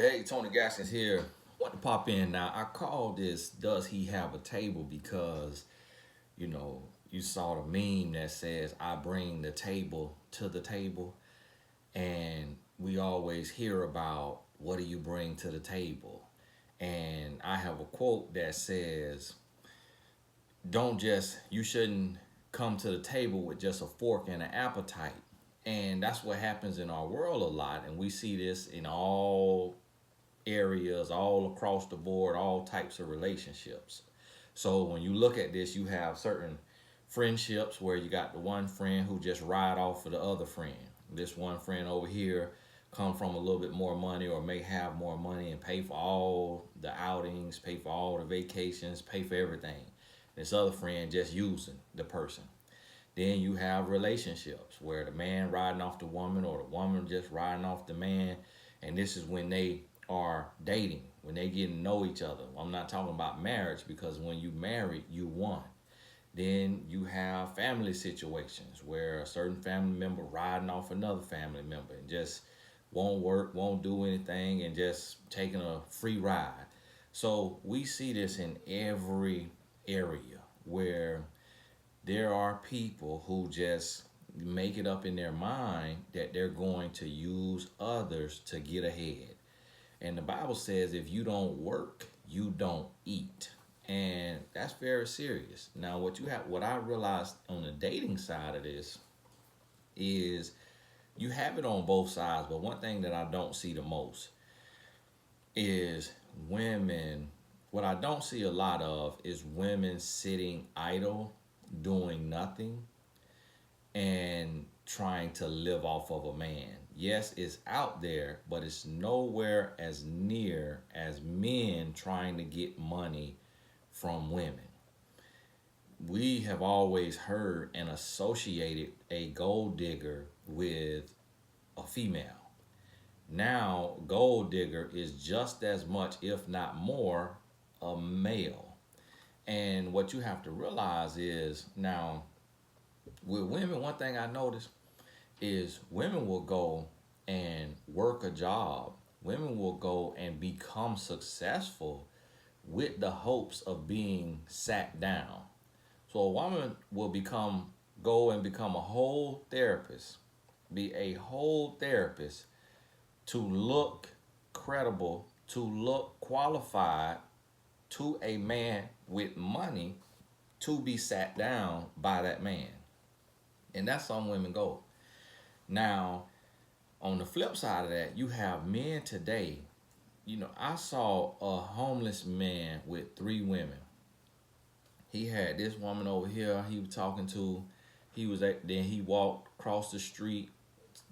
Hey, Tony Gaskins here. Want to pop in now. I called this "Does he have a table?" because you saw the meme that says "I bring the table to the table," and we always hear about what do you bring to the table. And I have a quote that says, "Don't just you shouldn't come to the table with just a fork and an appetite." And that's what happens in our world a lot, and we see this in all areas all across the board, all types of relationships. So when you look at this, you have certain friendships where you got the one friend who just ride off of the other friend. This one friend over here come from a little bit more money or may have more money and pay for all the outings, pay for all the vacations, pay for everything. This other friend just using the person. Then you have relationships where the man riding off the woman or the woman just riding off the man. And this is when they are dating, when they get to know each other. I'm not talking about marriage because when you married, you won. Then you have family situations where a certain family member riding off another family member and just won't work, won't do anything, and just taking a free ride. So we see this in every area where there are people who just make it up in their mind that they're going to use others to get ahead. And the Bible says if you don't work, you don't eat. And that's very serious. Now what I realized on the dating side of this is you have it on both sides, but one thing that I don't see the most is women. What I don't see a lot of is women sitting idle, doing nothing, and trying to live off of a man. Yes, it's out there, but it's nowhere as near as men trying to get money from women. We have always heard and associated a gold digger with a female. Now, gold digger is just as much, if not more, a male. And what you have to realize is now, with women, one thing I noticed is women will go and work a job. Women will go and become successful with the hopes of being sat down. So a woman will go and become a whole therapist, be a whole therapist to look credible, to look qualified to a man with money to be sat down by that man. And that's some women go. Now, on the flip side of that, you have men today. I saw a homeless man with three women. He had this woman over here he was talking to. Then he walked across the street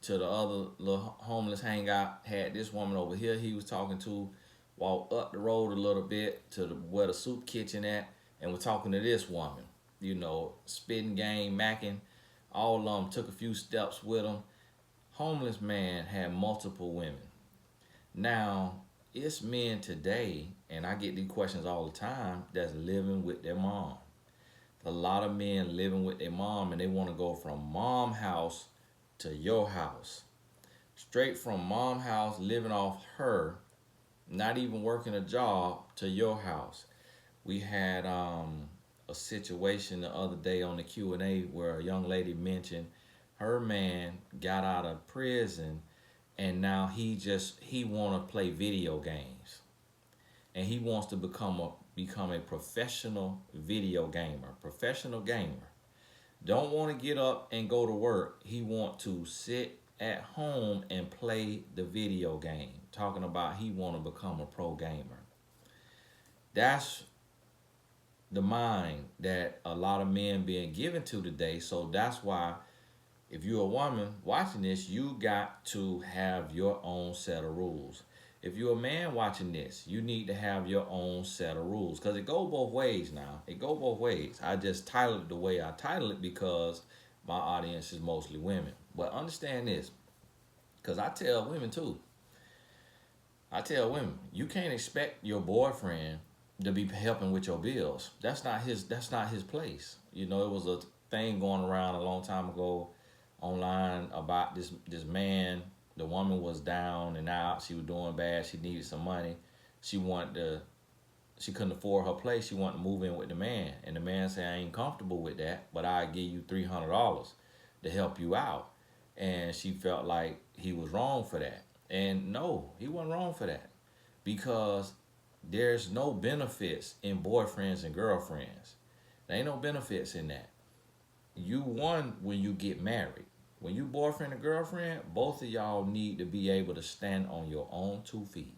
to the other little homeless hangout. Had this woman over here he was talking to. Walked up the road a little bit to where the soup kitchen at, and was talking to this woman. Spitting game, macking. All of them took a few steps with him. Homeless man had multiple women. Now, it's men today, and I get these questions all the time, that's living with their mom. A lot of men living with their mom, and they want to go from mom house to your house. Straight from mom house, living off her, not even working a job, to your house. We had a situation the other day on the Q&A where a young lady mentioned her man got out of prison and now he want to play video games and he wants to become a professional video gamer, professional gamer. Don't want to get up and go to work. He want to sit at home and play the video game. Talking about he want to become a pro gamer. That's the mind that a lot of men being given to today. So that's why if you're a woman watching this, you got to have your own set of rules. If you're a man watching this, you need to have your own set of rules because it go both ways now. It go both ways. I just titled it the way I titled it because my audience is mostly women. But understand this, because I tell women too. I tell women, you can't expect your boyfriend to be helping with your bills. That's not his. That's not his place. It was a thing going around a long time ago online about this man. The woman was down and out. She was doing bad. She needed some money. She wanted to. She couldn't afford her place. She wanted to move in with the man, and the man said, "I ain't comfortable with that, but I give you $300 to help you out." And she felt like he was wrong for that. And no, he wasn't wrong for that, because there's no benefits in boyfriends and girlfriends. There ain't no benefits in that. You won when you get married. When you boyfriend and girlfriend, both of y'all need to be able to stand on your own 2 feet.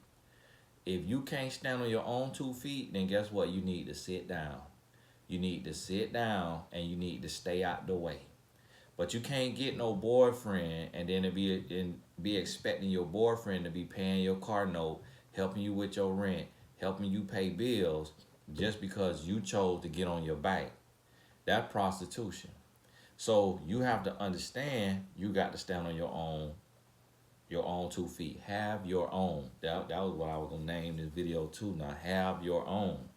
If you can't stand on your own 2 feet, then guess what? You need to sit down. You need to sit down and you need to stay out the way. But you can't get no boyfriend and then be expecting your boyfriend to be paying your car note, helping you with your rent, helping you pay bills just because you chose to get on your back. That's prostitution. So you have to understand you got to stand on your own 2 feet. Have your own. That was what I was gonna name this video too. Now have your own.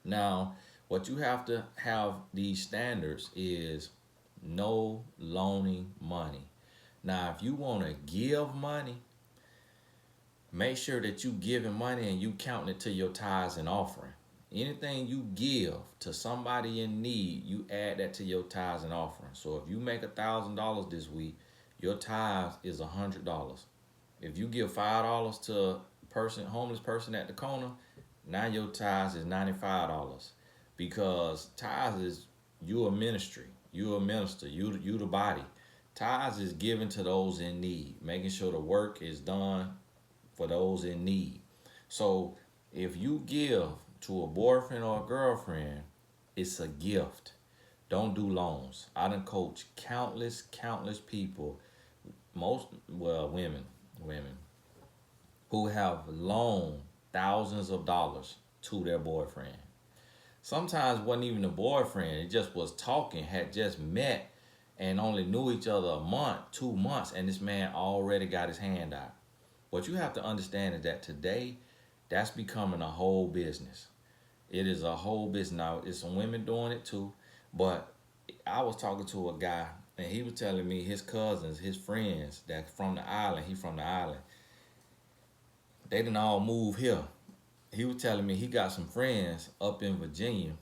Now, what you have to have these standards is no loaning money. Now, if you want to give money, make sure that you giving money and you counting it to your tithes and offering. Anything you give to somebody in need, you add that to your tithes and offering. So if you make $1,000 this week, your tithes is $100. If you give $5 to a homeless person at the corner, now your tithes is $95. Because tithes is you a ministry, you a minister, you the body. Tithes is given to those in need, making sure the work is done for those in need. So if you give to a boyfriend or a girlfriend, it's a gift. Don't do loans. I done coach countless people, women who have loaned thousands of dollars to their boyfriend. Sometimes wasn't even a boyfriend. It just was talking, had just met and only knew each other a month, 2 months, and this man already got his hand out. What you have to understand is that today, that's becoming a whole business. It is a whole business. Now, it's some women doing it too, but I was talking to a guy, and he was telling me his cousins, his friends that from the island, he from the island, they didn't all move here. He was telling me he got some friends up in Virginia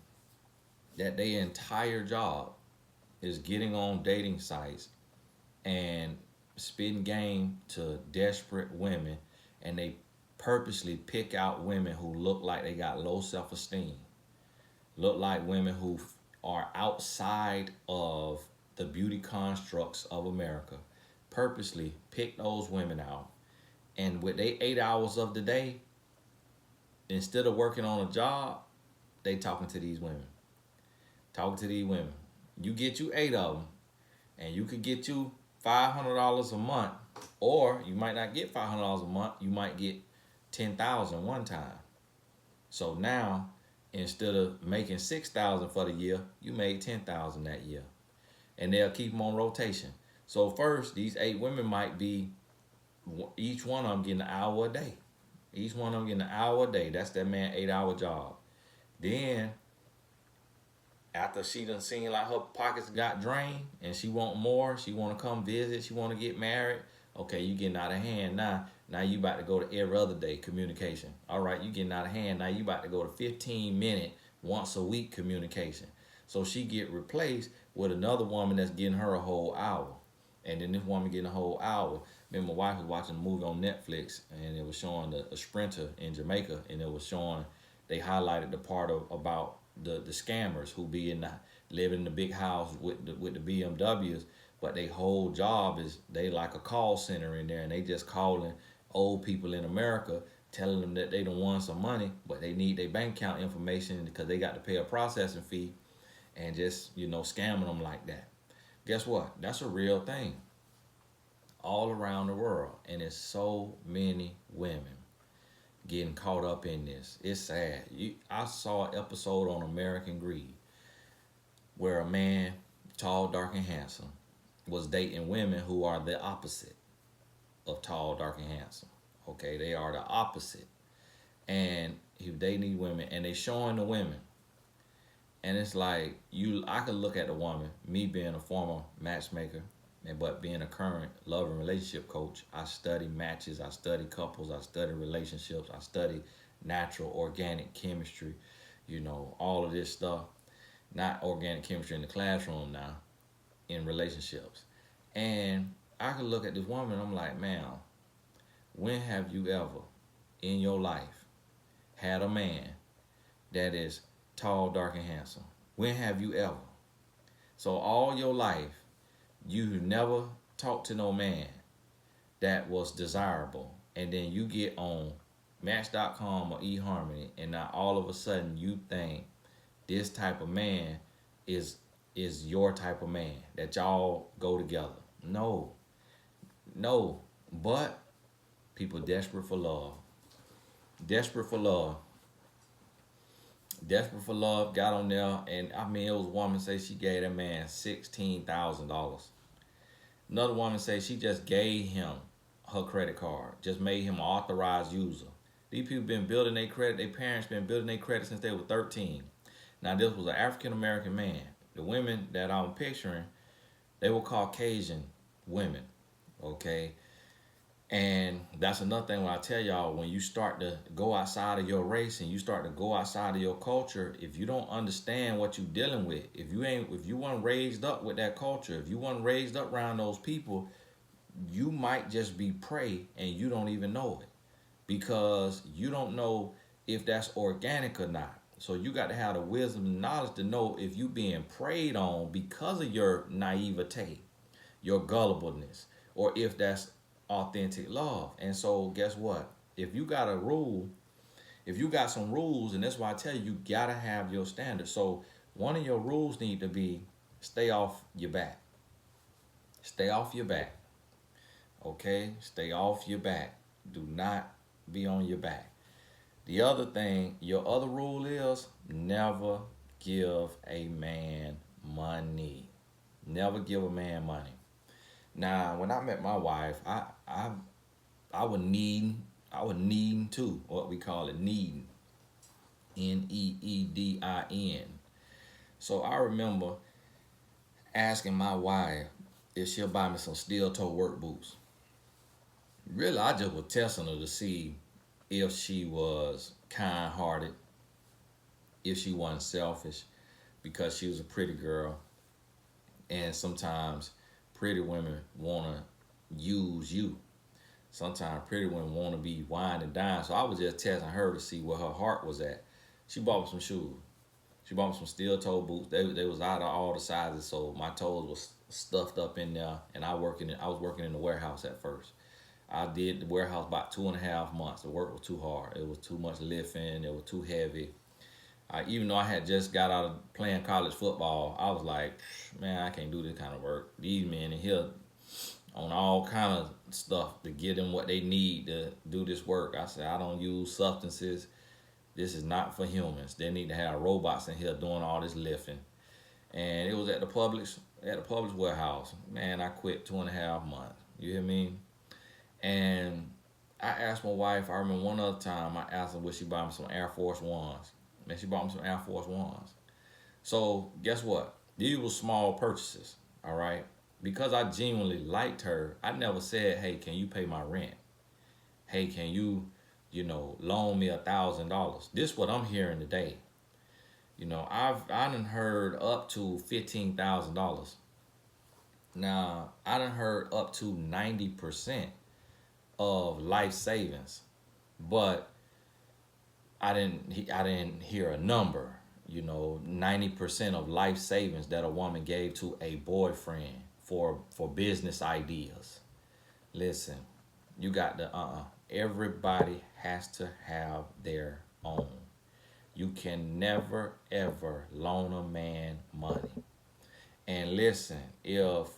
that their entire job is getting on dating sites and spitting game to desperate women, and they purposely pick out women who look like they got low self-esteem, look like women who are outside of the beauty constructs of America, purposely pick those women out, and with their 8 hours of the day, instead of working on a job, they talking to these women. Talking to these women. You get you 8 of them, and you could get you $500 a month, or you might not get $500 a month. You might get 10,000 one time. So now, instead of making 6,000 for the year, you made 10,000 that year, and they'll keep them on rotation. So first, these 8 women might be each one of them getting an hour a day. Each one of them getting an hour a day. That's that man 8-hour job. Then, after she done seen like her pockets got drained and she want more, she want to come visit, she want to get married. Okay, you getting out of hand now. Now you about to go to every other day communication. All right, you getting out of hand. Now you about to go to 15-minute once a week communication. So she get replaced with another woman that's getting her a whole hour. And then this woman getting a whole hour. Me and my wife was watching a movie on Netflix, and it was showing a sprinter in Jamaica, and it was showing, they highlighted the part about the scammers who be living in the big house with the BMWs, but their whole job is they like a call center in there, and they just calling old people in America, telling them that they done won some money, but they need their bank account information because they got to pay a processing fee, and just scamming them like that. Guess what? That's a real thing all around the world, and it's so many women getting caught up in this. It's sad. I saw an episode on American Greed where a man, tall, dark, and handsome, was dating women who are the opposite of tall, dark, and handsome. Okay, they are the opposite, and they need women, and they showing the women, and it's like I could look at the woman, me being a former matchmaker, But being a current love and relationship coach, I study matches, I study couples, I study relationships, I study natural organic chemistry, all of this stuff. Not organic chemistry in the classroom now, in relationships. And I could look at this woman, I'm like, man, when have you ever in your life had a man that is tall, dark, and handsome? When have you ever? So all your life, you never talked to no man that was desirable, and then you get on Match.com or eHarmony, and now all of a sudden you think this type of man is your type of man that y'all go together. No, no, but people desperate for love, desperate for love, desperate for love. Got on there, and I mean, it was a woman say she gave that man $16,000. Another woman say she just gave him her credit card, just made him an authorized user. These people been building their credit. Their parents been building their credit since they were 13. Now this was an African American man. The women that I'm picturing, they were Caucasian women, okay? And that's another thing when I tell y'all, when you start to go outside of your race and you start to go outside of your culture, if you don't understand what you're dealing with, if you weren't raised up with that culture, if you weren't raised up around those people, you might just be prey and you don't even know it, because you don't know if that's organic or not. So you got to have the wisdom and knowledge to know if you being preyed on because of your naivete, your gullibleness, or if that's authentic love. And so guess what? If you got a rule, if you got some rules, and that's why I tell you gotta have your standards. So one of your rules need to be stay off your back. Stay off your back. Okay? Stay off your back. Do not be on your back. The other thing, your other rule is never give a man money. Never give a man money. Now, when I met my wife, I was needing too, what we call it, needing, Needin. So I remember asking my wife if she'll buy me some steel toe work boots. Really, I just was testing her to see if she was kind-hearted, if she wasn't selfish, because she was a pretty girl, and sometimes pretty women want to use you. Sometimes pretty women want to be wined and dined. So I was just testing her to see where her heart was at. She bought me some shoes. She bought me some steel toe boots. They was out of all the sizes, so my toes was stuffed up in there. And I was working in the warehouse at first. I did the warehouse about 2.5 months. The work was too hard. It was too much lifting. It was too heavy. Even though I had just got out of playing college football, I was like, man, I can't do this kind of work. These men in here on all kind of stuff to get them what they need to do this work. I said, I don't use substances. This is not for humans. They need to have robots in here doing all this lifting. And it was at the Publix warehouse. Man, I quit 2.5 months. You hear me? And I asked my wife, I remember one other time, I asked her would she buy me some Air Force Ones. And she bought me some Air Force Ones. So guess what? These were small purchases, all right? Because I genuinely liked her, I never said, hey, can you pay my rent? Hey, can you, loan me $1,000? This is what I'm hearing today. I done heard up to $15,000. Now, I done heard up to 90% of life savings, but I didn't hear a number. 90% of life savings that a woman gave to a boyfriend for business ideas. Listen, you got to everybody has to have their own. You can never ever loan a man money. And listen, if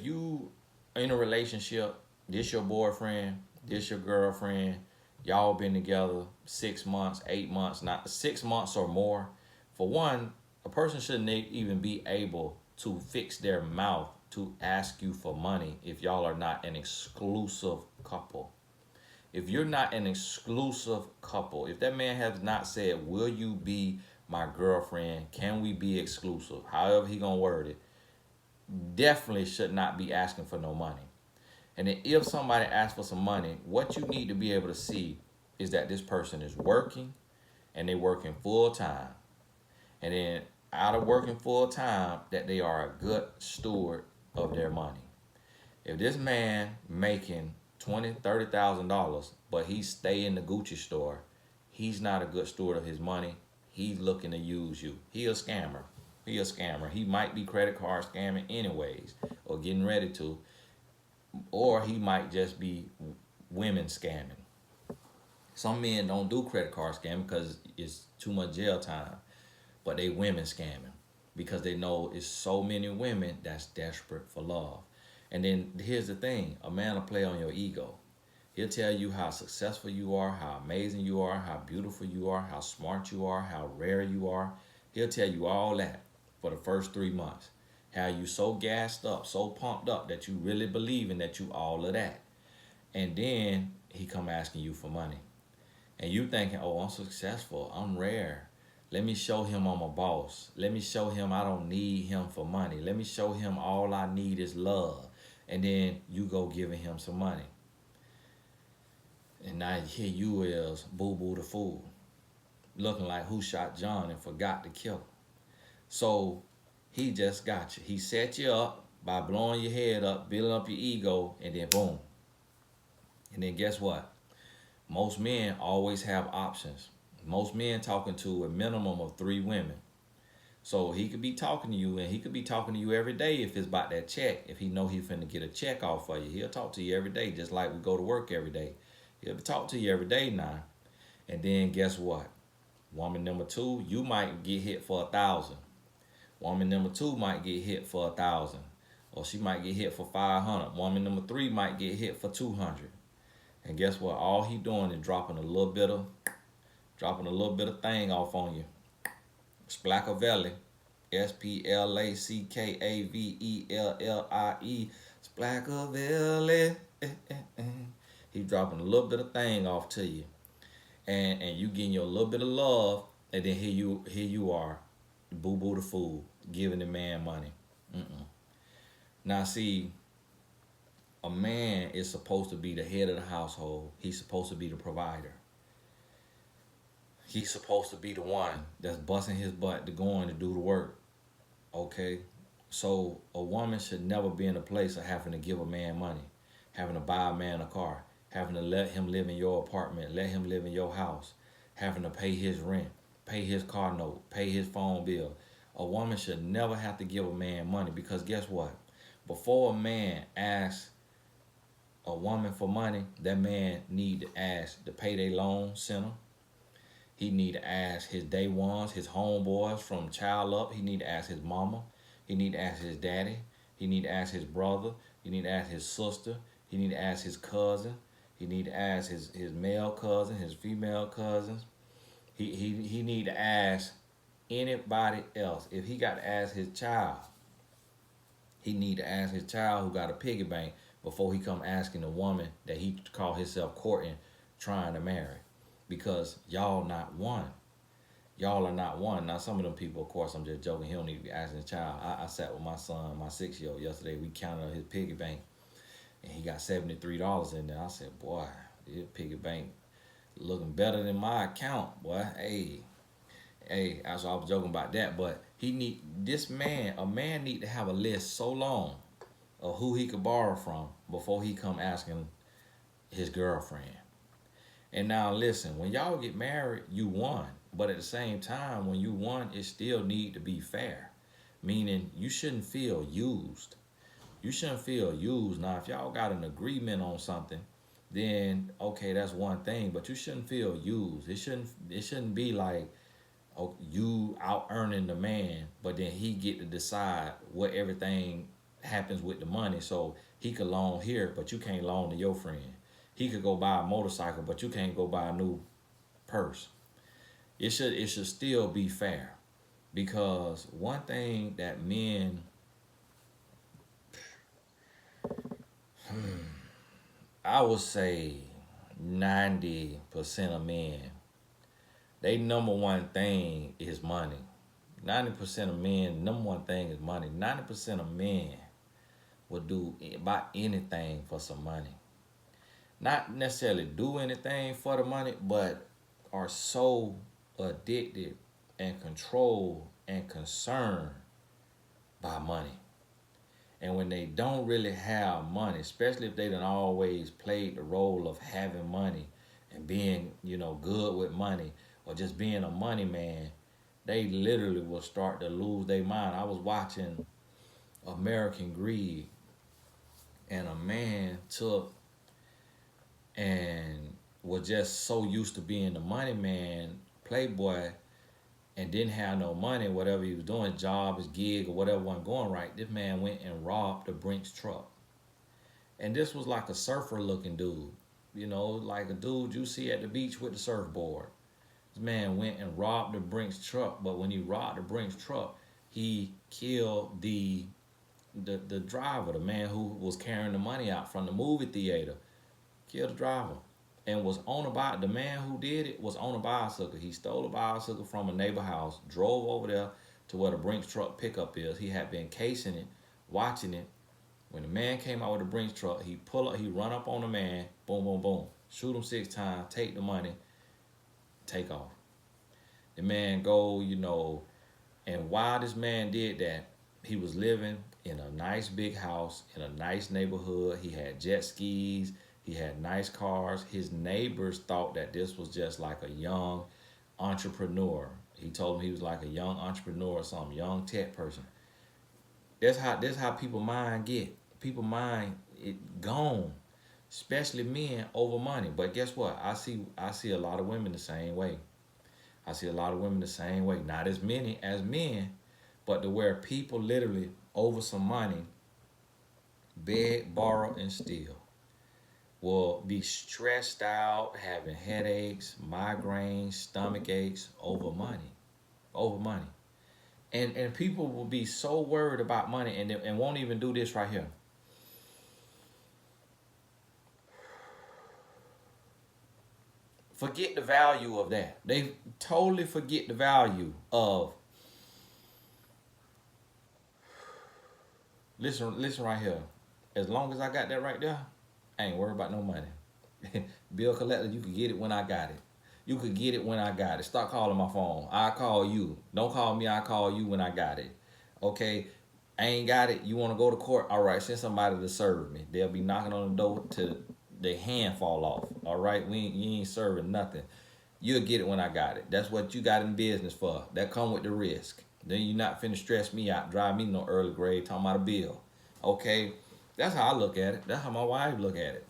you in a relationship, this your boyfriend, this your girlfriend, y'all been together 6 months, 8 months, not 6 months or more. For one, a person shouldn't even be able to fix their mouth to ask you for money if y'all are not an exclusive couple. If you're not an exclusive couple, if that man has not said, will you be my girlfriend? Can we be exclusive? However he gonna word it. definitely should not be asking for no money. And then if somebody asks for some money, what you need to be able to see is that this person is working and they're working full time. And then out of working full time, that they are a good steward of their money. If this man making $20,000, $30,000, but he stay in the Gucci store, he's not a good steward of his money. He's looking to use you. He a scammer. He a scammer. He might be credit card scamming anyways, or getting ready to, or he might just be women scamming. Some men don't do credit card scamming because it's too much jail time, but they women scamming because they know it's so many women that's desperate for love. And then here's the thing: a man will play on your ego. He'll tell you how successful you are, how amazing you are, how beautiful you are, how smart you are, how rare you are. He'll tell you all that for the first 3 months. How you so gassed up, so pumped up that you really believing that you all of that. And then he come asking you for money. And you thinking, oh, I'm successful, I'm rare. Let me show him I'm a boss. Let me show him I don't need him for money. Let me show him all I need is love. And then you go giving him some money. And now here you is, Boo Boo the fool, looking like who shot John and forgot to kill him. So he just got you. He set you up by blowing your head up, building up your ego, and then boom. And then guess what? Most men always have options. Most men talking to a minimum of 3 women. So he could be talking to you, and he could be talking to you every day if it's about that check. If he know he finna get a check off for you, he'll talk to you every day, just like we go to work every day. He'll talk to you every day now. And then guess what? Woman number 2, you might get hit for 1,000. Woman number 2 might get hit for 1,000, or she might get hit for 500. Woman number 3 might get hit for 200. And guess what? All he doing is dropping a little bit of thing off on you. Splackavelli, Splackavellie, Splackavelli. He's dropping a little bit of thing off to you, and you getting your little bit of love, and then here you are, Boo Boo the fool, giving the man money. Now see, a man is supposed to be the head of the household. He's supposed to be the provider. He's supposed to be the one that's busting his butt to go in to do the work. Okay? So a woman should never be in a place of having to give a man money, having to buy a man a car, having to let him live in your apartment, let him live in your house, having to pay his rent, pay his car note, pay his phone bill. A woman should never have to give a man money, because guess what? Before a man asks a woman for money, that man need to ask the payday loan center. He need to ask his day ones, his homeboys from child up. He need to ask his mama. He need to ask his daddy. He need to ask his brother. He need to ask his sister. He need to ask his cousin. He need to ask his male cousin, his female cousins. He need to ask anybody else. If he got to ask his child, he need to ask his child who got a piggy bank before he come asking a woman that he call himself courting, trying to marry. Because y'all not one. Y'all are not one. Now, some of them people, of course, I'm just joking. He don't need to be asking his child. I sat with my son, my 6-year-old, yesterday. We counted his piggy bank, and he got $73 in there. I said, boy, his piggy bank looking better than my account, boy. Hey, that's why I was joking about that. But a man need to have a list so long of who he could borrow from before he come asking his girlfriend. And now listen, when y'all get married, you won. But at the same time, when you won, it still need to be fair. Meaning you shouldn't feel used. You shouldn't feel used. Now, if y'all got an agreement on something, then okay, that's one thing. But you shouldn't feel used. It shouldn't be like, oh, you out earning the man, but then he get to decide what everything happens with the money. So he could loan here, but you can't loan to your friend. He could go buy a motorcycle, but you can't go buy a new purse. It should still be fair, because one thing that men, I would say 90% of men, they number one thing is money. 90% of men, number one thing is money. 90% of men will do about anything for some money. Not necessarily do anything for the money, but are so addicted and controlled and concerned by money. And when they don't really have money, especially if they done always played the role of having money and being, good with money or just being a money man, they literally will start to lose their mind. I was watching American Greed, and a man took and was just so used to being the money man, playboy, and didn't have no money, whatever he was doing, job, his gig, or whatever wasn't going right. This man went and robbed the Brinks truck. And this was like a surfer looking dude, like a dude you see at the beach with the surfboard. This man went and robbed the Brinks truck, but when he robbed the Brinks truck, he killed the driver, the man who was carrying the money out from the movie theater. Killed the driver. And was on a the man who did it was on a bicycle. He stole a bicycle from a neighbor house, drove over there to where the Brinks truck pickup is. He had been casing it, watching it. When the man came out with the Brinks truck, he run up on the man, boom, boom, boom, shoot him 6 times, take the money, take off. The man go, and while this man did that, he was living in a nice big house in a nice neighborhood. He had jet skis. He had nice cars. His neighbors thought that this was just like a young entrepreneur. He told them he was like a young entrepreneur or some young tech person. That's how people mind get. People mind it gone, especially men over money. But guess what? I see a lot of women the same way. I see a lot of women the same way. Not as many as men, but to where people literally over some money beg, borrow, and steal. Will be stressed out, having headaches, migraines, stomach aches over money. Over money. And people will be so worried about money and won't even do this right here. Forget the value of that. They totally forget the value of. Listen right here. As long as I got that right there, I ain't worried about no money. Bill collector, you can get it when I got it. You could get it when I got it. Stop calling my phone. I call you. Don't call me. I call you when I got it. Okay? I ain't got it. You want to go to court? All right. Send somebody to serve me. They'll be knocking on the door till their hand fall off. All right? You ain't serving nothing. You'll get it when I got it. That's what you got in business for. That come with the risk. Then you not finna stress me out, drive me no early grade, talking about a bill. Okay? That's how I look at it. That's how my wife look at it.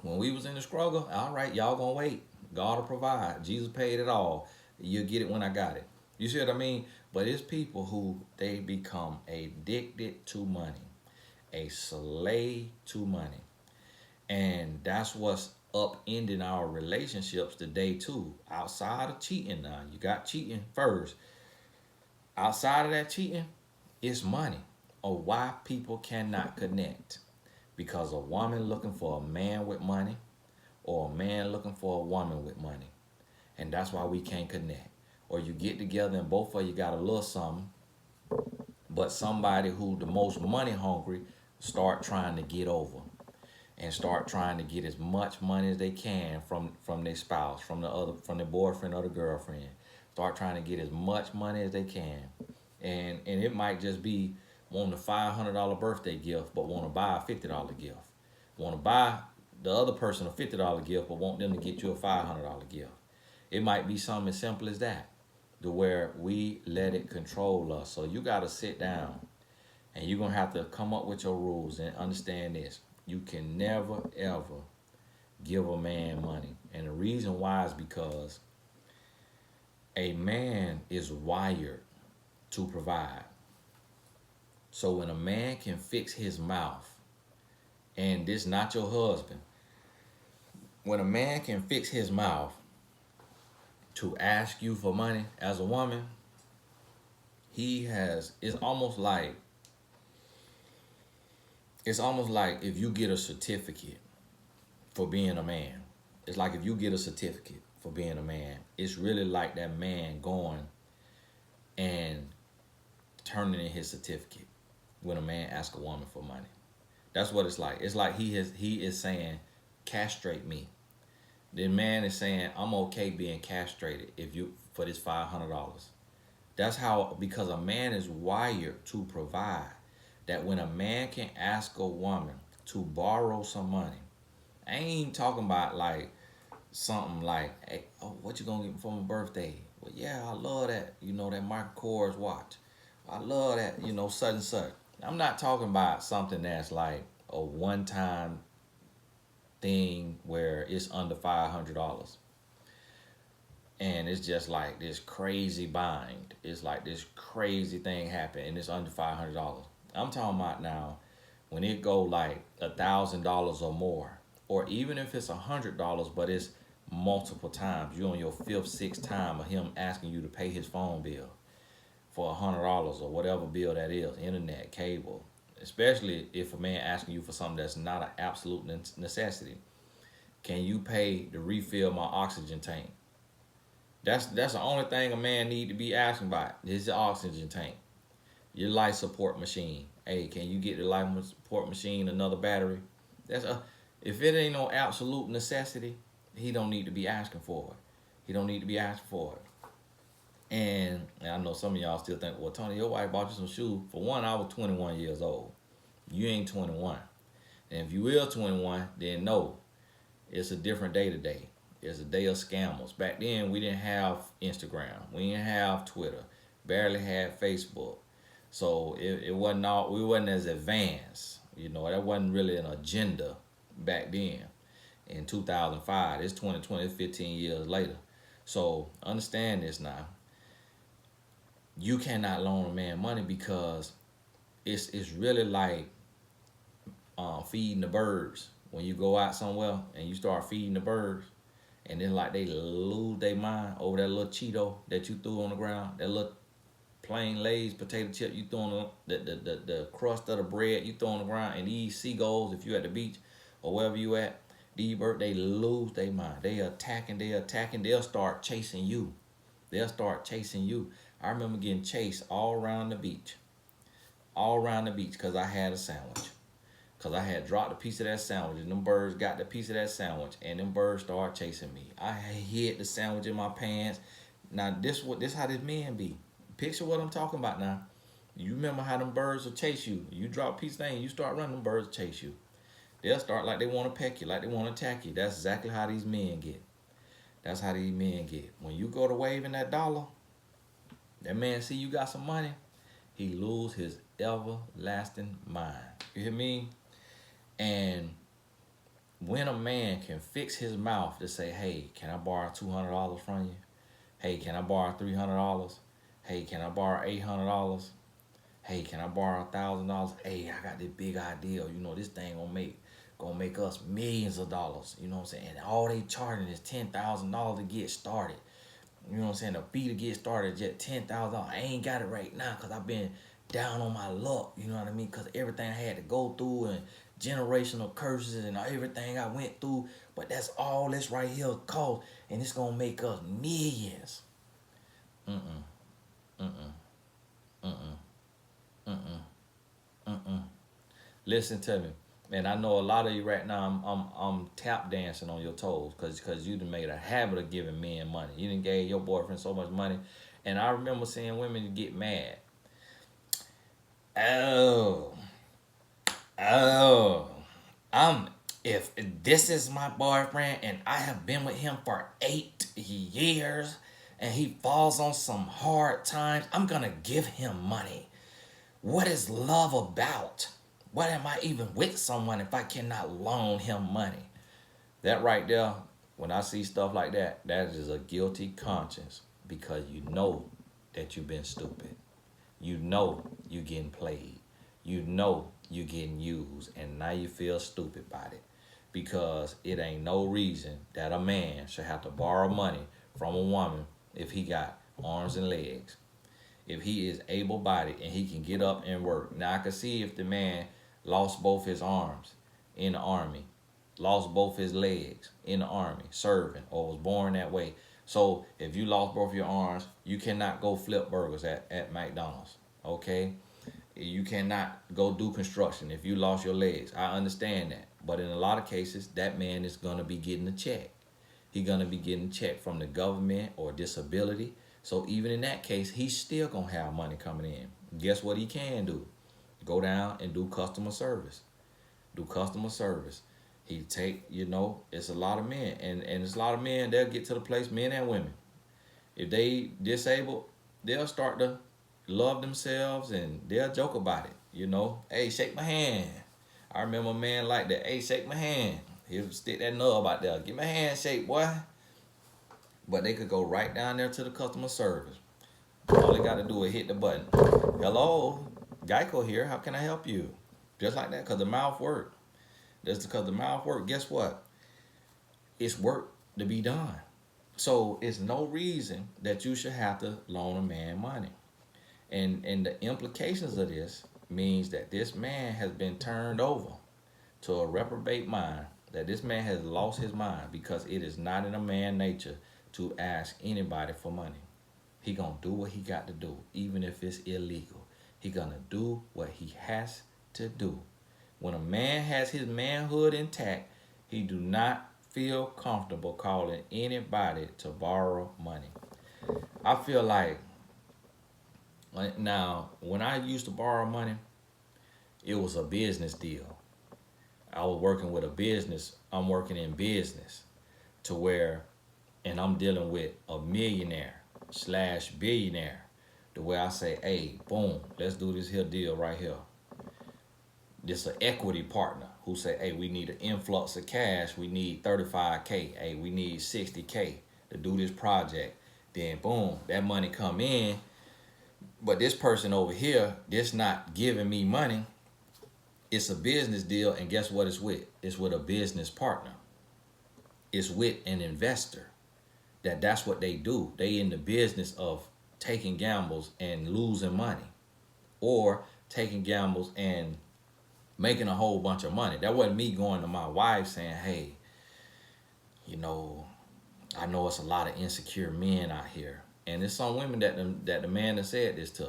When we was in the struggle, all right, y'all gonna wait. God will provide. Jesus paid it all. You'll get it when I got it. You see what I mean? But it's people who they become addicted to money, a slave to money. And that's what's upending our relationships today too. Outside of cheating now. You got cheating first. Outside of that cheating, it's money. Or why people cannot connect. Because a woman looking for a man with money or a man looking for a woman with money. And that's why we can't connect. Or you get together and both of you got a little something, but somebody who the most money hungry start trying to get over and start trying to get as much money as they can from their spouse, from their boyfriend or the girlfriend. Start trying to get as much money as they can. And it might just be want a $500 birthday gift, but want to buy a $50 gift. Want to buy the other person a $50 gift, but want them to get you a $500 gift. It might be something as simple as that, to where we let it control us. So you got to sit down, and you're going to have to come up with your rules and understand this. You can never, ever give a man money. And the reason why is because a man is wired to provide. So when a man can fix his mouth, and this not your husband, when a man can fix his mouth to ask you for money as a woman, it's almost like if you get a certificate for being a man. It's like if you get a certificate for being a man, it's really like that man going and turning in his certificate when a man asks a woman for money. That's what it's like. It's like he is saying, castrate me. The man is saying, I'm okay being castrated if you for this $500. That's how, because a man is wired to provide. That when a man can ask a woman to borrow some money, I ain't even talking about like something like, hey, oh, what you gonna get for my birthday? Well, yeah, I love that, that Michael Kors watch. I love that, such and such. I'm not talking about something that's like a one-time thing where it's under $500 and it's just like this crazy bind. It's like this crazy thing happened and it's under $500. I'm talking about now when it go like $1,000 or more, or even if it's $100, but it's multiple times. You're on your fifth, sixth time of him asking you to pay his phone bill for $100 or whatever bill that is, internet, cable. Especially if a man asking you for something that's not an absolute necessity. Can you pay to refill my oxygen tank? That's the only thing a man need to be asking about. Is the oxygen tank, your life support machine. Hey, can you get the life support machine another battery? That's a If it ain't no absolute necessity, he don't need to be asking for it. He don't need to be asking for it. And I know some of y'all still think, well, Tony, your wife bought you some shoes. For one, I was 21 years old. You ain't 21. And if you is 21, then no, it's a different day today. It's a day of scammers. Back then, we didn't have Instagram. We didn't have Twitter. Barely had Facebook. So it wasn't all, we wasn't as advanced. That wasn't really an agenda back then in 2005. It's 2020, it's 15 years later. So understand this now. You cannot loan a man money because it's really like feeding the birds. When you go out somewhere and you start feeding the birds, and then like they lose their mind over that little Cheeto that you threw on the ground, that little plain Lay's potato chip you throw on the crust of the bread you throw on the ground, and these seagulls, if you at the beach or wherever you at, these birds, they lose their mind. They attacking, they'll start chasing you. They'll start chasing you. I remember getting chased all around the beach. All around the beach because I had a sandwich. Because I had dropped a piece of that sandwich and them birds got the piece of that sandwich and them birds started chasing me. I hid the sandwich in my pants. Now this how this men be. Picture what I'm talking about now. You remember how them birds will chase you. You drop a piece of thing, you start running, them birds chase you. They'll start like they want to peck you, like they want to attack you. That's exactly how these men get. That's how these men get. When you go to waving that dollar, that man see you got some money, he lose his everlasting mind. You hear me? And when a man can fix his mouth to say, hey, can I borrow $200 from you? Hey, can I borrow $300? Hey, can I borrow $800? Hey, can I borrow $1,000? Hey, I got this big idea. This thing gonna make us millions of dollars. You know what I'm saying? And all they charging is $10,000 to get started. You know what I'm saying? The fee to get started just $10,000. I ain't got it right now because I've been down on my luck. You know what I mean? Because everything I had to go through and generational curses and everything I went through. But that's all this right here cost. And it's going to make us millions. Mm-mm. Mm-mm. Mm-mm. Mm-mm. Mm-mm. Listen to me. And I know a lot of you right now, I'm tap dancing on your toes because you done made a habit of giving men money. You done gave your boyfriend so much money. And I remember seeing women get mad. Oh, I'm if this is my boyfriend and I have been with him for 8 years and he falls on some hard times, I'm gonna give him money. What is love about? Why am I even with someone if I cannot loan him money? That right there, when I see stuff like that, that is a guilty conscience because you know that you've been stupid. You know you're getting played. You know you're getting used, and now you feel stupid about it because it ain't no reason that a man should have to borrow money from a woman if he got arms and legs. If he is able-bodied and he can get up and work. Now I can see if the man lost both his arms in the army, lost both his legs in the army, serving, or was born that way. So if you lost both your arms, you cannot go flip burgers at McDonald's. Okay? You cannot go do construction if you lost your legs. I understand that. But in a lot of cases, that man is going to be getting a check. He's going to be getting a check from the government or disability. So even in that case, he's still going to have money coming in. Guess what he can do? Go down and do customer service. Do customer service. He take, it's a lot of men. And it's a lot of men, they'll get to the place, men and women. If they disabled, they'll start to love themselves and they'll joke about it. Hey, shake my hand. I remember a man like that. Hey, shake my hand. He'll stick that nub out there. Give my hand shake, boy. But they could go right down there to the customer service. All they got to do is hit the button. Hello, Geico here. How can I help you? Just like that, because the mouth work. Just because the mouth work. Guess what? It's work to be done. So it's no reason that you should have to loan a man money. And the implications of this means that this man has been turned over to a reprobate mind, that this man has lost his mind because it is not in a man's nature to ask anybody for money. He gonna do what he got to do, even if it's illegal. He gonna do what he has to do. When a man has his manhood intact, he do not feel comfortable calling anybody to borrow money. I feel like now, when I used to borrow money, it was a business deal. I was working with a business. I'm working in business to where, and I'm dealing with a millionaire/billionaire. The way I say, hey, boom, let's do this here deal right here. This an equity partner who say, hey, we need an influx of cash. We need 35K. Hey, we need 60K to do this project. Then boom, that money come in. But this person over here, this not giving me money. It's a business deal, and guess what it's with? It's with a business partner. It's with an investor. That's what they do. They in the business of taking gambles and losing money, or taking gambles and making a whole bunch of money. That wasn't me going to my wife saying, hey, I know it's a lot of insecure men out here. And there's some women that the man that said this to.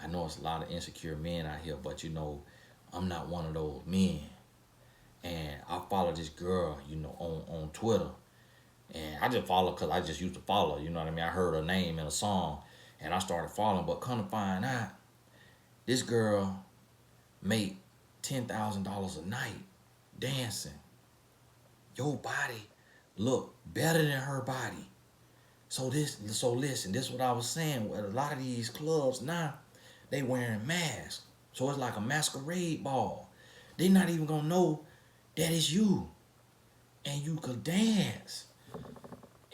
I know it's a lot of insecure men out here, but I'm not one of those men. And I follow this girl, on Twitter. And I just follow because I just used to follow, you know what I mean? I heard her name in a song and I started following, but come to find out, this girl made $10,000 a night dancing. Your body look better than her body. So listen, this is what I was saying. A lot of these clubs now, they wearing masks. So it's like a masquerade ball. They not even gonna know that it's you. And you could dance.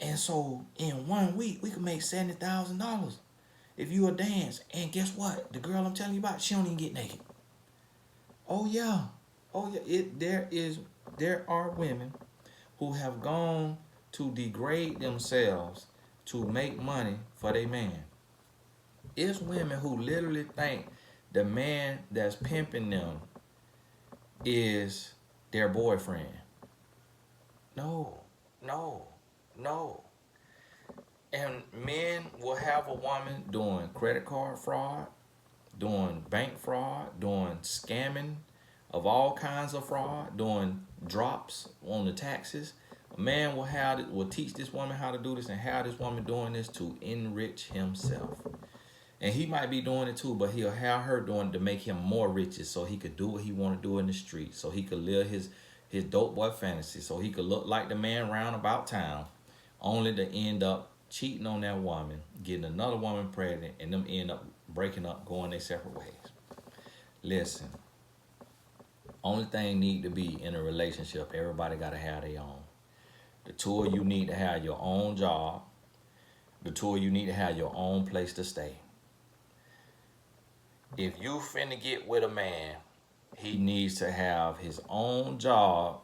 And so in 1 week, we could make $70,000 if you a dance. And guess what? The girl I'm telling you about, she don't even get naked. Oh yeah. There are women who have gone to degrade themselves to make money for their man. It's women who literally think the man that's pimping them is their boyfriend. No. And men will have a woman doing credit card fraud, doing bank fraud, doing scamming of all kinds of fraud, doing drops on the taxes. A man will teach this woman how to do this and have this woman doing this to enrich himself. And he might be doing it too, but he'll have her doing it to make him more riches so he could do what he want to do in the street, so he could live his dope boy fantasy, so he could look like the man round about town, only to end up cheating on that woman, getting another woman pregnant, and them end up breaking up, going their separate ways. Listen, only thing need to be in a relationship, everybody got to have their own. The two of you need to have your own job. The two of you need to have your own place to stay. If you finna get with a man, he needs to have his own job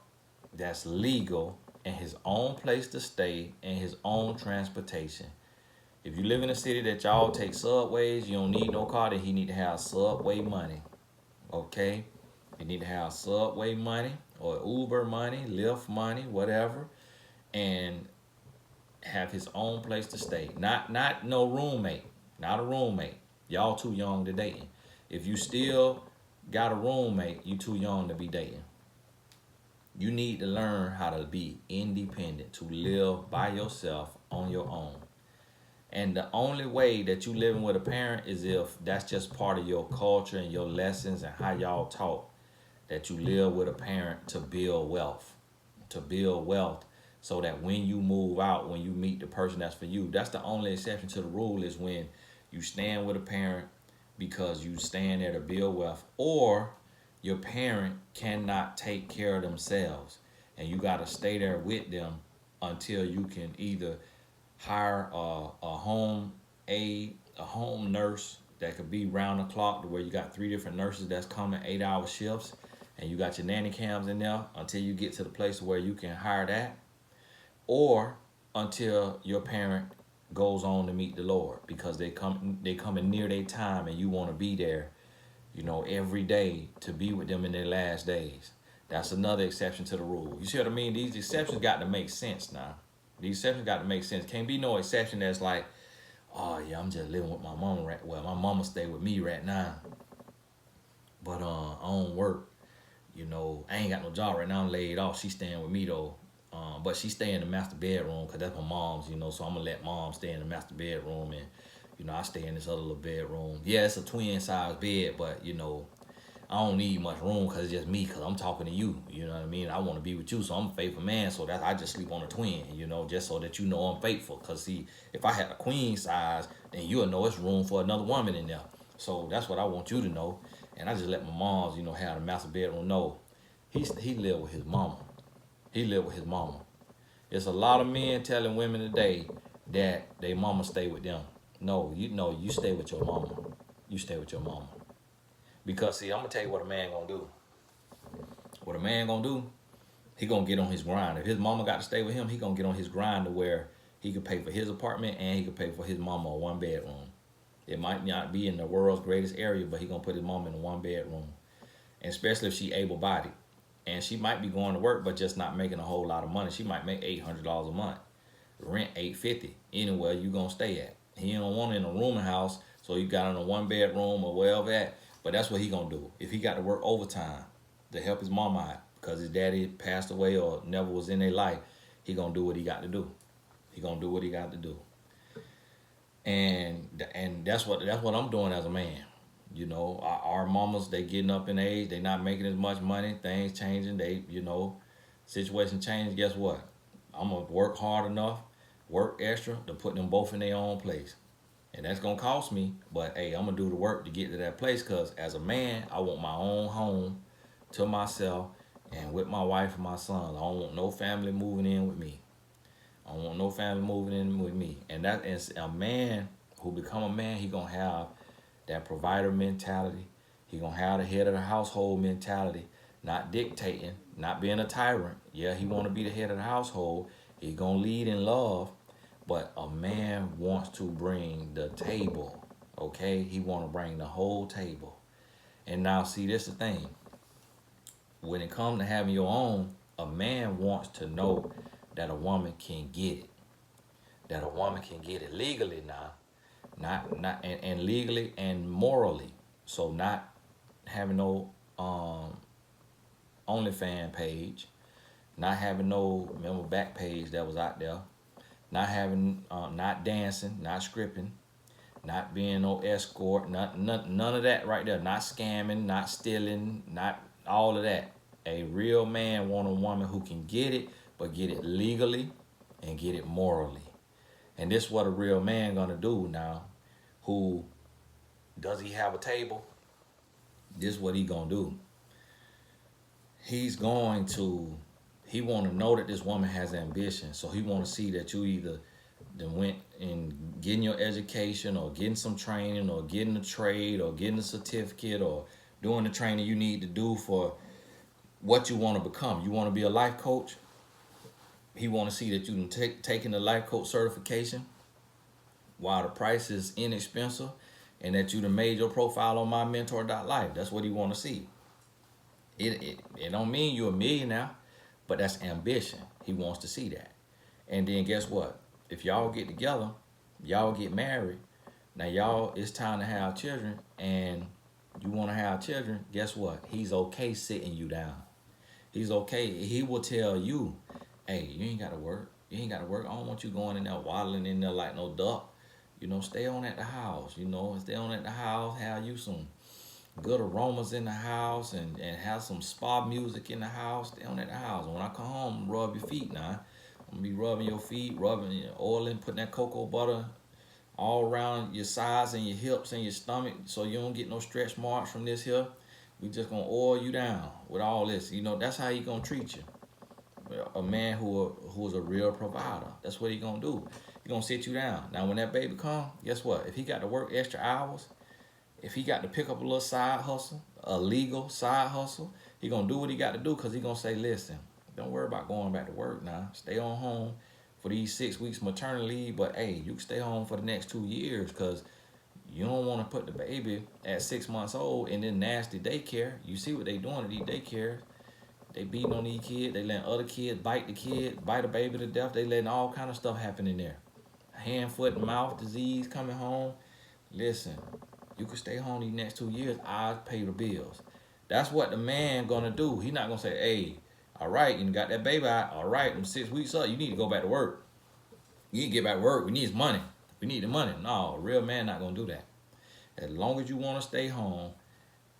that's legal and his own place to stay and his own transportation. If you live in a city that y'all take subways, you don't need no car, then he need to have subway money. Okay? You need to have subway money or Uber money, Lyft money, whatever, and have his own place to stay. Not no roommate. Not a roommate. Y'all too young to date. If you still got a roommate, you too young to be dating. You need to learn how to be independent, to live by yourself on your own. And the only way that you living with a parent is if that's just part of your culture and your lessons and how y'all talk. That you live with a parent to build wealth. To build wealth so that when you move out, when you meet the person that's for you, that's the only exception to the rule is when you stand with a parent because you stand there to build wealth, or your parent cannot take care of themselves and you got to stay there with them until you can either hire a home aide, a home nurse that could be round the clock to where you got 3 different nurses that's coming 8-hour shifts and you got your nanny cams in there until you get to the place where you can hire that, or until your parent goes on to meet the Lord because they coming near their time and you want to be there, every day to be with them in their last days. That's another exception to the rule. You see what I mean? These exceptions got to make sense now. These exceptions got to make sense. Can't be no exception that's like, oh yeah, I'm just living with my mama right. Well, my mama stay with me right now, but I don't work. I ain't got no job right now. I'm laid off. She staying with me though. But she stay in the master bedroom because that's my mom's, so I'm gonna let mom stay in the master bedroom and I stay in this other little bedroom. Yeah, it's a twin size bed, but I don't need much room because it's just me because I'm talking to you. You know what I mean? I want to be with you, so I'm a faithful man. So that I just sleep on a twin, just so that I'm faithful. Because see, if I had a queen size, then you'll know it's room for another woman in there. So that's what I want you to know. And I just let my moms, have the master bedroom. No, he lived with his mama. He lived with his mama. There's a lot of men telling women today that they mama stay with them. No, you stay with your mama. You stay with your mama. Because see, I'm gonna tell you what a man gonna do. What a man gonna do, he gonna get on his grind. If his mama got to stay with him, he gonna get on his grind to where he could pay for his apartment and he could pay for his mama a 1 bedroom. It might not be in the world's greatest area, but he gonna put his mama in a 1 bedroom. And especially if she able bodied. And she might be going to work but just not making a whole lot of money. She might make $800 a month. Rent $850 anywhere you gonna stay at. He don't want it in a rooming house, so he got in a 1 bedroom or wherever at. But that's what he gonna do. If he got to work overtime to help his mama out because his daddy passed away or never was in their life, he gonna do what he got to do. He gonna do what he got to do. And that's what I'm doing as a man. Our mamas, they getting up in age, they not making as much money, things changing, situation changing. Guess what? I'm gonna work hard enough, work extra to put them both in their own place. And that's gonna cost me, but hey, I'm gonna do the work to get to that place because as a man, I want my own home to myself and with my wife and my sons. I don't want no family moving in with me. I don't want no family moving in with me. And that is a man who become a man, he gonna have that provider mentality. He gonna have the head of the household mentality, not dictating, not being a tyrant. Yeah, he wanna be the head of the household. He gonna lead in love, but a man wants to bring the table. Okay, he wanna bring the whole table. And now, see, this is the thing. When it comes to having your own, a man wants to know that a woman can get it. That a woman can get it legally now, and legally and morally. So not having no OnlyFans page, not having no remember back page that was out there, not having not dancing, not scripting, not being no escort, none of that right there. Not scamming, not stealing, not all of that. A real man want a woman who can get it, but get it legally and get it morally. And this is what a real man gonna do now. Who does he have a table? This is what he gonna do. He's going to he want to know that this woman has ambition. So he want to see that you either then went and getting your education or getting some training or getting a trade or getting a certificate or doing the training you need to do for what you want to become. You want to be a life coach? He want to see that you can taking the life coach certification while the price is inexpensive and that you done made your profile on mymentor.life. That's what he want to see. It don't mean you're a millionaire, but that's ambition. He wants to see that. And then guess what? If y'all get together, y'all get married. Now y'all, it's time to have children, and You want to have children? Guess what? He's okay sitting you down. He's okay. He will tell you, hey, you ain't got to work. You ain't got to work. I don't want you going in there waddling in there like no duck. Stay on at the house. Stay on at the house. Have you some good aromas in the house and have some spa music in the house. Stay on at the house. When I come home, rub your feet now. I'm gonna be rubbing your feet, rubbing your oiling, putting that cocoa butter all around your sides and your hips and your stomach so you don't get no stretch marks from this here. We just gonna oil you down with all this. That's how he gonna treat you. A man who's a real provider. That's what he gonna do. He gonna sit you down. Now when that baby come, guess what? If he got to work extra hours, if he got to pick up a little side hustle, a legal side hustle, he gonna do what he got to do because he gonna say, listen, don't worry about going back to work now. Stay on home for these 6 weeks maternity leave, but hey, you can stay home for the next 2 years because you don't want to put the baby at 6 months old in this nasty daycare. You see what they doing at these daycares. They beating on these kids. They letting other kids bite the kid, bite a baby to death. They letting all kind of stuff happen in there. Hand, foot, and mouth disease coming home. Listen, you can stay home these next 2 years. I'll pay the bills. That's what the man gonna do. He not gonna say, hey, all right, you got that baby out. All right, I'm 6 weeks up. You need to go back to work. You need to get back to work. We need his money. We need the money. No, a real man not gonna do that. As long as you want to stay home,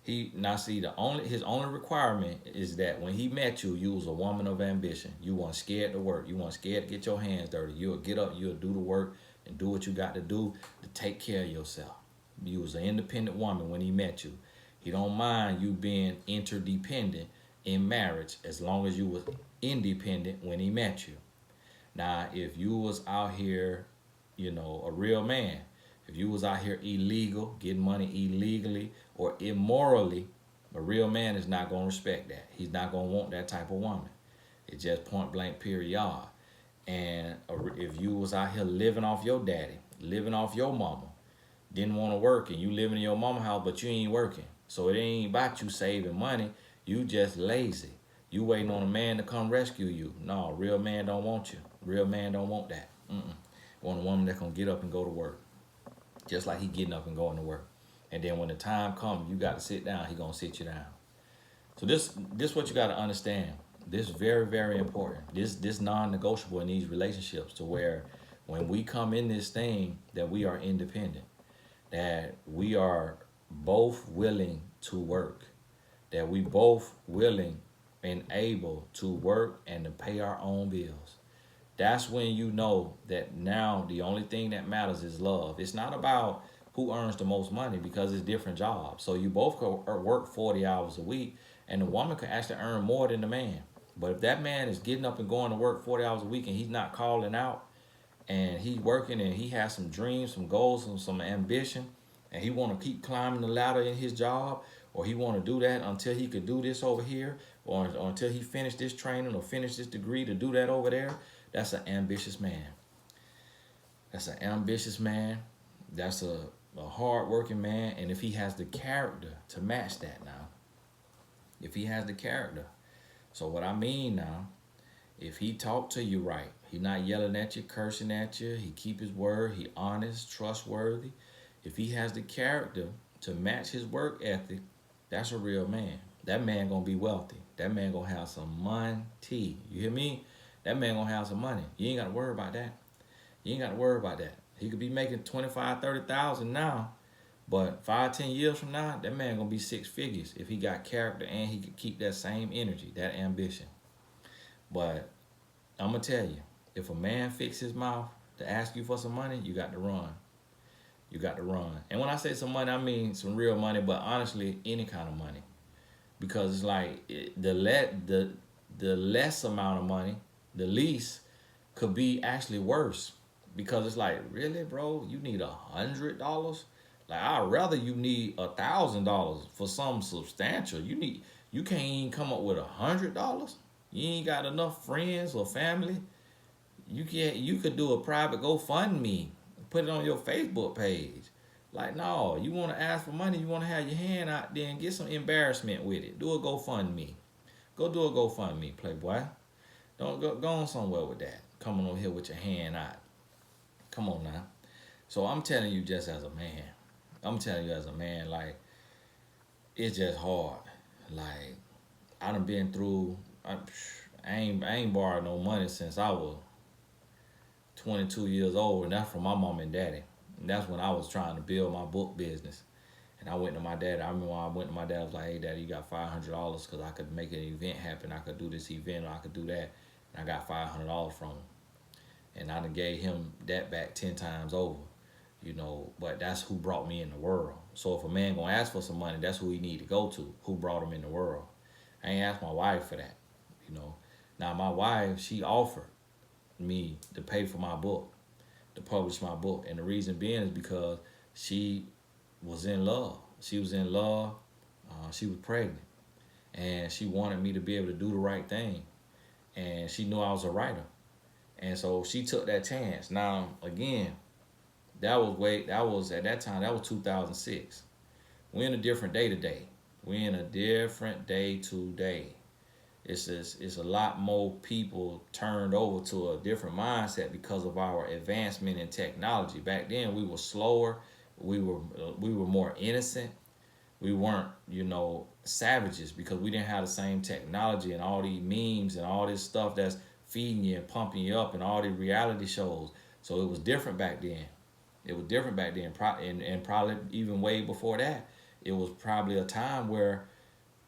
his only requirement is that when he met you, you was a woman of ambition. You weren't scared to work. You weren't scared to get your hands dirty. You'll get up, you'll do the work and do what you got to do to take care of yourself. You was an independent woman when he met you. He don't mind you being interdependent in marriage as long as you was independent when he met you. Now, if you was out here, a real man, if you was out here illegal, getting money illegally or immorally, a real man is not going to respect that. He's not going to want that type of woman. It's just point blank period. And if you was out here living off your daddy, living off your mama, didn't want to work, and you living in your mama house, but you ain't working. So it ain't about you saving money. You just lazy. You waiting on a man to come rescue you. No, real man don't want you. Real man don't want that. Want a woman that's going to get up and go to work. Just like he getting up and going to work. And then when the time comes, you got to sit down, he going to sit you down. So this what you got to understand. This is very, very important. This non-negotiable in these relationships, to where when we come in this thing, that we are independent, that we are both willing to work, that we both willing and able to work and to pay our own bills. That's when you know that now the only thing that matters is love. It's not about who earns the most money, because it's different jobs. So you both could work 40 hours a week, and the woman could actually earn more than the man. But if that man is getting up and going to work 40 hours a week and he's not calling out, and he's working and he has some dreams, some goals, some ambition, and he want to keep climbing the ladder in his job, or he want to do that until he could do this over here, or until he finished this training or finished this degree to do that over there, that's an ambitious man. That's an ambitious man. That's a hard-working man. And if he has the character to match that now, if he has the character. So what I mean now, if he talk to you right, he not yelling at you, cursing at you, he keep his word, he honest, trustworthy. If he has the character to match his work ethic, that's a real man. That man gonna be wealthy. That man gonna have some money. You hear me? That man gonna have some money. You ain't gotta worry about that. You ain't gotta worry about that. He could be making 25, 30,000 now, but 5, 10 years from now, that man gonna be 6 figures if he got character and he could keep that same energy, that ambition. But I'm gonna tell you, if a man fix his mouth to ask you for some money, you got to run. You got to run. And when I say some money, I mean some real money, but honestly, any kind of money. Because it's like the less amount of money, the least, could be actually worse. Because it's like, really, bro, you need $100? Like, I'd rather you need $1,000 for something substantial. You can't even come up with $100. You ain't got enough friends or family. You could do a private GoFundMe, put it on your Facebook page. Like, no, you want to ask for money, you want to have your hand out there and get some embarrassment with it. Do a GoFundMe. Go do a GoFundMe, playboy. Don't go on somewhere with that. Coming over here with your hand out. Come on now. So I'm telling you, just as a man, like, it's just hard. Like I done been through. I ain't borrowed no money since I was 22 years old, and that's from my mom and daddy. And that's when I was trying to build my book business. And I went to my dad. I remember when I went to my dad, I was like, "Hey, daddy, you got $500 because I could make an event happen. I could do this event, or I could do that." And I got $500 from him, and I done gave him that back 10 times over. But that's who brought me in the world. So if a man gonna ask for some money, that's who he need to go to. Who brought him in the world? I ain't asked my wife for that. You know. Now my wife, she offered me to pay for my book, to publish my book, and the reason being is because she was in love. She was in love. She was pregnant, and she wanted me to be able to do the right thing. And she knew I was a writer, and so she took that chance. Now again, that was at that time, that was 2006. We're in a different day today. We're in a different day today. It's a lot more people turned over to a different mindset because of our advancement in technology. Back then, we were slower, we were more innocent. We weren't, savages because we didn't have the same technology and all these memes and all this stuff that's feeding you and pumping you up and all these reality shows. So it was different back then. It was different back then, and probably even way before that. It was probably a time where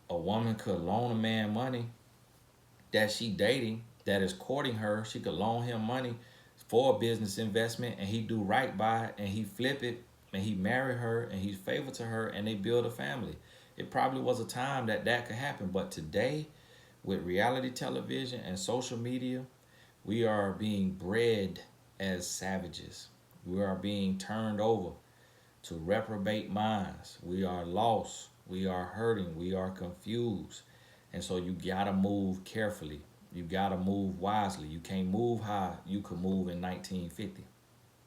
a woman could loan a man money that she dating, that is courting her. She could loan him money for a business investment, and he do right by it, and he flip it, and he marry her, and he's faithful to her, and they build a family. It probably was a time that could happen, but today, with reality television and social media, we are being bred as savages. We are being turned over to reprobate minds. We are lost. We are hurting. We are confused. And so you gotta move carefully. You gotta move wisely. You can't move how you could move in 1950,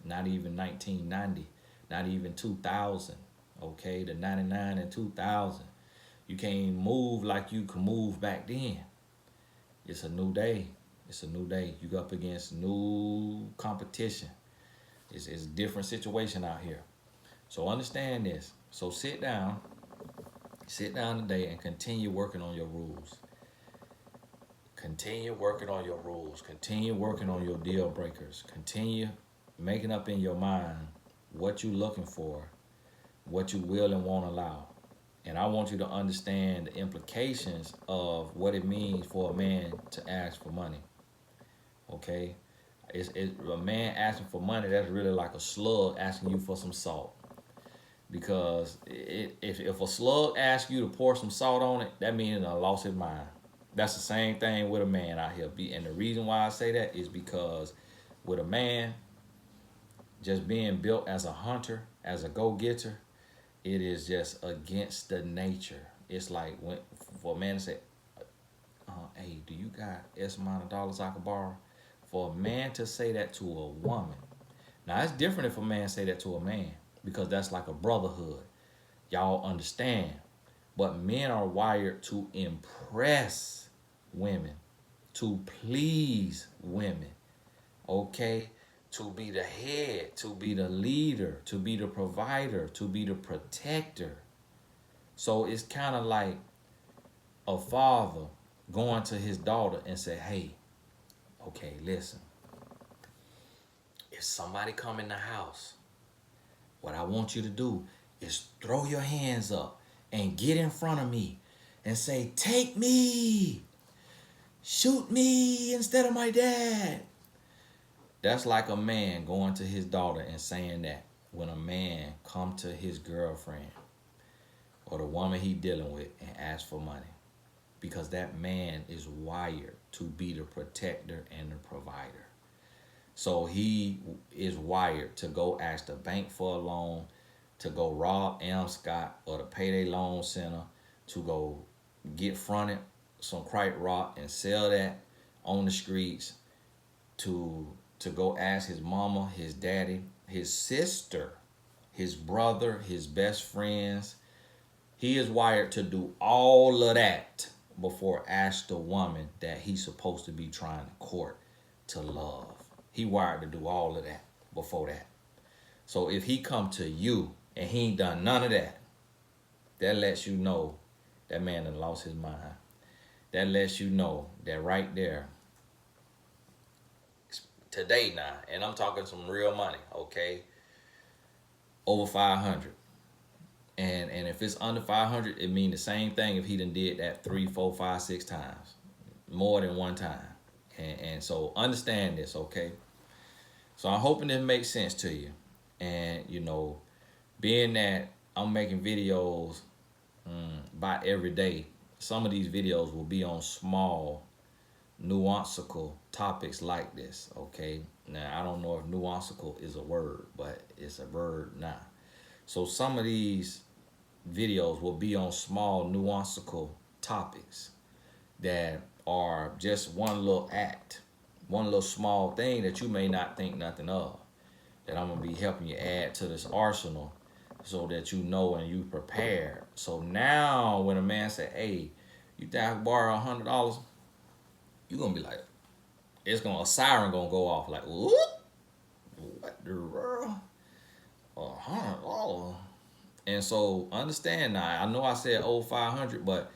not even 1990, not even 2000. Okay, the 99 and 2000. You can't move like you could move back then. It's a new day. It's a new day. You up against new competition. It's a different situation out here. So understand this. So sit down today and continue working on your rules. Continue working on your rules. Continue working on your deal breakers. Continue making up in your mind what you're looking for, what you will and won't allow. And I want you to understand the implications of what it means for a man to ask for money. Okay? A man asking for money, that's really like a slug asking you for some salt. Because if a slug asks you to pour some salt on it, that means it lost his mind. That's the same thing with a man out here. And the reason why I say that is because with a man, just being built as a hunter, as a go-getter, it is just against the nature. It's like for a man to say, hey, do you got X amount of dollars I could borrow? For a man to say that to a woman. Now, it's different if a man say that to a man because that's like a brotherhood. Y'all understand. But men are wired to impress women, to please women, okay? To be the head, to be the leader, to be the provider, to be the protector. So it's kind of like a father going to his daughter and say, hey, okay, listen. If somebody come in the house, what I want you to do is throw your hands up and get in front of me and say, take me, shoot me instead of my dad. That's like a man going to his daughter and saying that when a man come to his girlfriend or the woman he dealing with and ask for money. Because that man is wired to be the protector and the provider. So he is wired to go ask the bank for a loan, to go rob Scott or the Payday Loan Center, to go get fronted some crate rock and sell that on the streets, to go ask his mama, his daddy, his sister, his brother, his best friends. He is wired to do all of that before ask the woman that he's supposed to be trying to court to love. He wired to do all of that before that. So if he come to you and he ain't done none of that, that lets you know that man done lost his mind. That lets you know that right there, today now, and I'm talking some real money, okay? Over 500. And if it's under 500, it mean the same thing if he done did that 3, 4, 5, 6 times, more than one time. And so understand this, okay? So I'm hoping this makes sense to you. And being that I'm making videos about every day, some of these videos will be on small, nuanceical topics like this, okay? Now, I don't know if nuanceical is a word, but it's a verb now. So some of these videos will be on small, nuanceical topics that are just one little act, one little small thing that you may not think nothing of, that I'm going to be helping you add to this arsenal so that you know and you prepare. So now when a man say, hey, you think I can borrow $100? You're going to be like, a siren going to go off like, whoop, what the world? $100? And so understand now, I know I said 500, but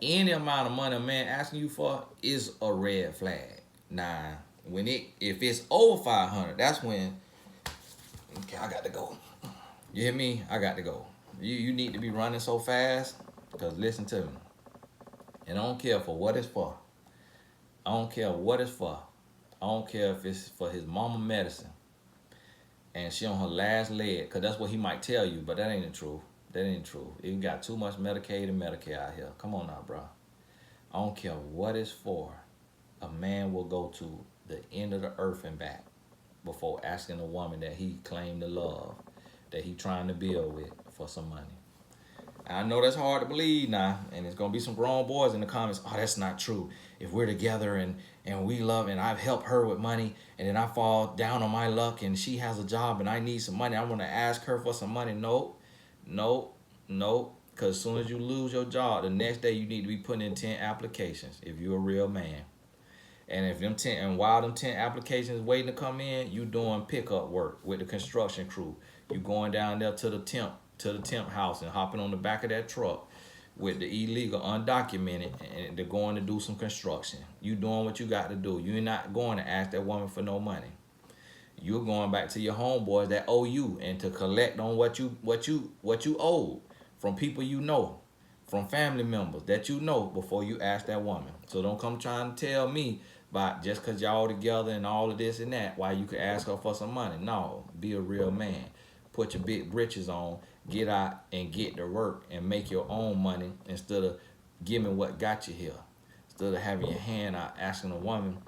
any amount of money a man asking you for is a red flag. Now, if it's over 500, that's when, okay, I got to go. You hear me? I got to go. You need to be running so fast, because listen to me. And I don't care for what it's for. I don't care what it's for. I don't care if it's for his mama medicine and she on her last leg, because that's what he might tell you, but that ain't the truth. That ain't true. You got too much Medicaid and Medicare out here. Come on now, bro. I don't care what it's for. A man will go to the end of the earth and back before asking a woman that he claimed to love, that he trying to build with, for some money. I know that's hard to believe now, and there's gonna be some grown boys in the comments. Oh, that's not true. If we're together and we love, and I've helped her with money, and then I fall down on my luck, and she has a job, and I need some money, I want to ask her for some money. Nope, nope, nope. Because as soon as you lose your job, the next day you need to be putting in 10 applications if you're a real man. And if them 10, and while them 10 applications waiting to come in, you doing pickup work with the construction crew. You going down there to the temp house and hopping on the back of that truck with the illegal, undocumented, and they're going to do some construction. You doing what you got to do. You're not going to ask that woman for no money. You're going back to your homeboys that owe you, and to collect on what you owe from people you know, from family members that you know, before you ask that woman. So don't come trying to tell me about just because y'all together and all of this and that, why you could ask her for some money. No, be a real man. Put your big britches on, get out and get to work and make your own money, instead of giving what got you here. Instead of having your hand out asking a woman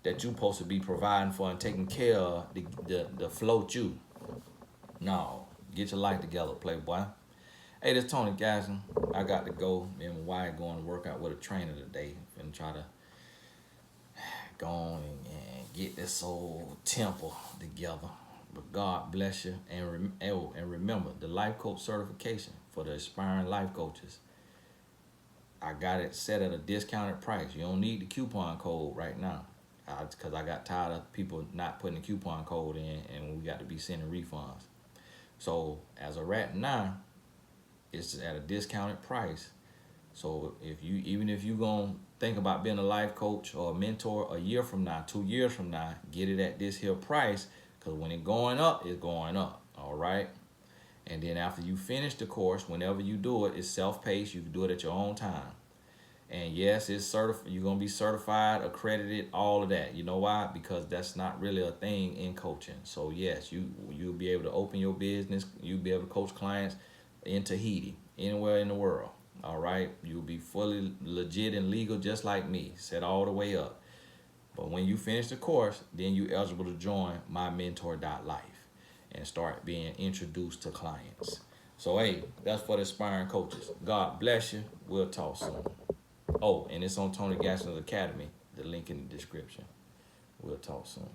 that you supposed to be providing for and taking care of to float you. No, get your life together, playboy. Hey, this is Tony Gasson. I got to go. Me and my wife going to work out with a trainer today and try to go on and get this old temple together. But God bless you. And remember, the life coach certification for the aspiring life coaches, I got it set at a discounted price. You don't need the coupon code right now, because I got tired of people not putting the coupon code in, and we got to be sending refunds. So as of right now, it's at a discounted price. So even if you gonna think about being a life coach or a mentor a year from now, 2 years from now, get it at this here price, because when it's going up, it's going up. All right. And then after you finish the course, whenever you do it, it's self-paced. You can do it at your own time. And yes, it's certified. You're gonna be certified, accredited, all of that. You know why? Because that's not really a thing in coaching. So yes, you'll be able to open your business. You'll be able to coach clients in Tahiti, anywhere in the world. All right, you'll be fully legit and legal, just like me, set all the way up. But when you finish the course, then you're eligible to join mymentor.life and start being introduced to clients. So hey, that's for the aspiring coaches. God bless you. We'll talk soon. Oh, and it's on Tony Gasson's Academy. The link in the description. We'll talk soon.